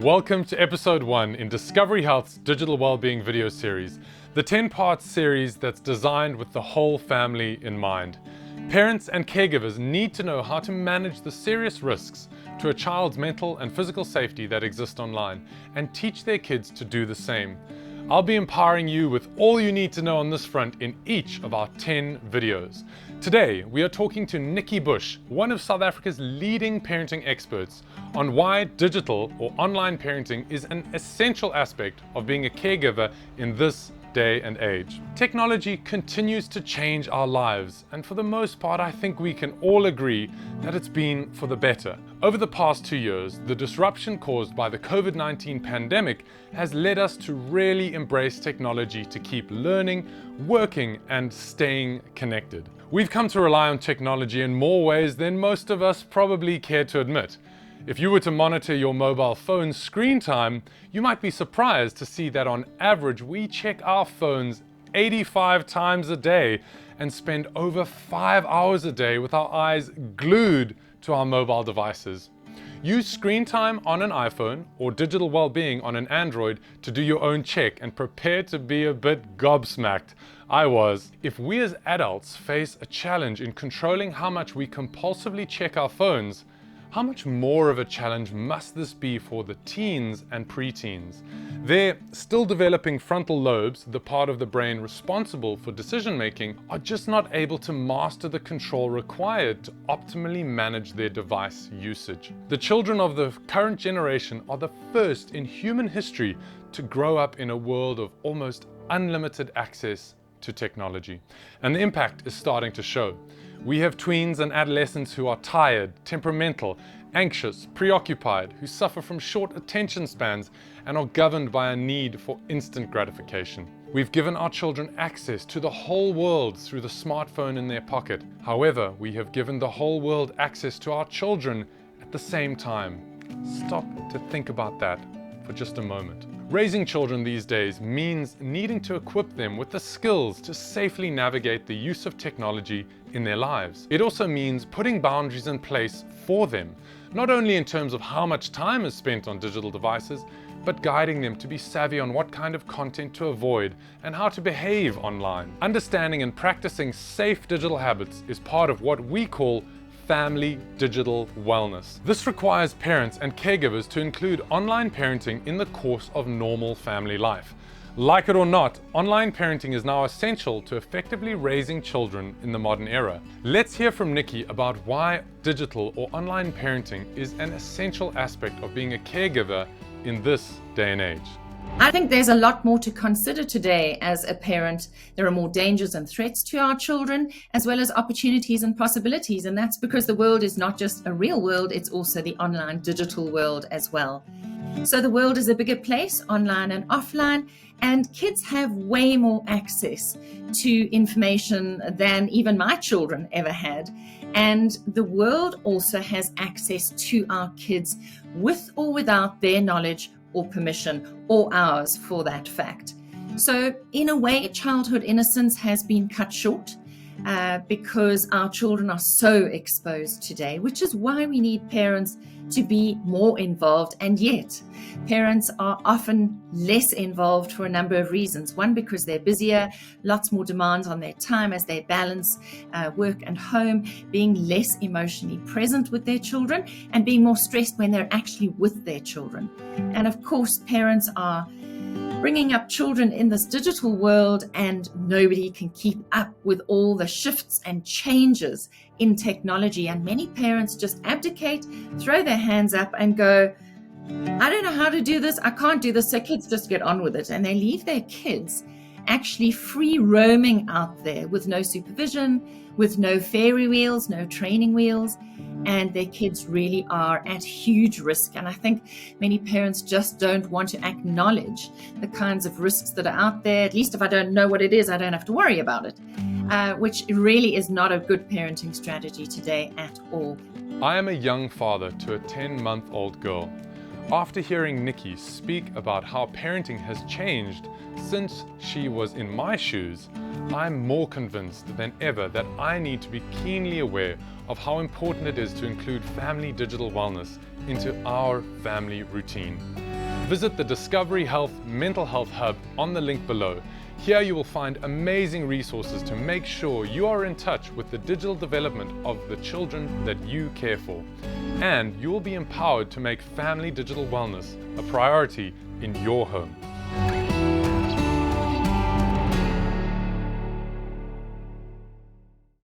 Welcome to episode 1 in Discovery Health's digital wellbeing video series, the 10-part series that's designed with the whole family in mind. Parents and caregivers need to know how to manage the serious risks to a child's mental and physical safety that exist online and teach their kids to do the same. I'll be empowering you with all you need to know on this front in each of our 10 videos. Today, we are talking to Nikki Bush, one of South Africa's leading parenting experts, on why digital or online parenting is an essential aspect of being a caregiver in this day and age. Technology continues to change our lives, and for the most part, I think we can all agree that it's been for the better. Over the past 2 years, the disruption caused by the COVID-19 pandemic has led us to really embrace technology to keep learning, working, and staying connected. We've come to rely on technology in more ways than most of us probably care to admit. If you were to monitor your mobile phone's screen time, you might be surprised to see that on average we check our phones 85 times a day and spend over 5 hours a day with our eyes glued to our mobile devices. Use screen time on an iPhone or digital well-being on an Android to do your own check and prepare to be a bit gobsmacked. I was. If we as adults face a challenge in controlling how much we compulsively check our phones, how much more of a challenge must this be for the teens and preteens? Their still developing frontal lobes, the part of the brain responsible for decision making, are just not able to master the control required to optimally manage their device usage. The children of the current generation are the first in human history to grow up in a world of almost unlimited access to technology, and the impact is starting to show. We have tweens and adolescents who are tired, temperamental, anxious, preoccupied, who suffer from short attention spans and are governed by a need for instant gratification. We've given our children access to the whole world through the smartphone in their pocket. However, we have given the whole world access to our children at the same time. Stop to think about that for just a moment. Raising children these days means needing to equip them with the skills to safely navigate the use of technology in their lives. It also means putting boundaries in place for them, not only in terms of how much time is spent on digital devices, but guiding them to be savvy on what kind of content to avoid and how to behave online. Understanding and practicing safe digital habits is part of what we call family digital wellness. This requires parents and caregivers to include online parenting in the course of normal family life. Like it or not, online parenting is now essential to effectively raising children in the modern era. Let's hear from Nikki about why digital or online parenting is an essential aspect of being a caregiver in this day and age. I think there's a lot more to consider today as a parent. There are more dangers and threats to our children, as well as opportunities and possibilities. And that's because the world is not just a real world, it's also the online digital world as well. So the world is a bigger place, online and offline, and kids have way more access to information than even my children ever had. And the world also has access to our kids with or without their knowledge or permission, or ours for that fact. So in a way, childhood innocence has been cut short because our children are so exposed today, which is why we need parents to be more involved. And yet, parents are often less involved for a number of reasons. One, because they're busier, lots more demands on their time as they balance work and home, being less emotionally present with their children, and being more stressed when they're actually with their children. And of course, parents are bringing up children in this digital world, and nobody can keep up with all the shifts and changes in technology. And many parents just abdicate, throw their hands up and go, I don't know how to do this, I can't do this, so kids just get on with it. And they leave their kids actually free roaming out there with no supervision, with no fairy wheels, no training wheels, and their kids really are at huge risk. And I think many parents just don't want to acknowledge the kinds of risks that are out there. At least if I don't know what it is, I don't have to worry about it, which really is not a good parenting strategy today at all. I am a young father to a 10-month-old girl. After hearing Nikki speak about how parenting has changed since she was in my shoes, I'm more convinced than ever that I need to be keenly aware of how important it is to include family digital wellness into our family routine. Visit the Discovery Health Mental Health Hub on the link below. Here you will find amazing resources to make sure you are in touch with the digital development of the children that you care for. And you will be empowered to make family digital wellness a priority in your home.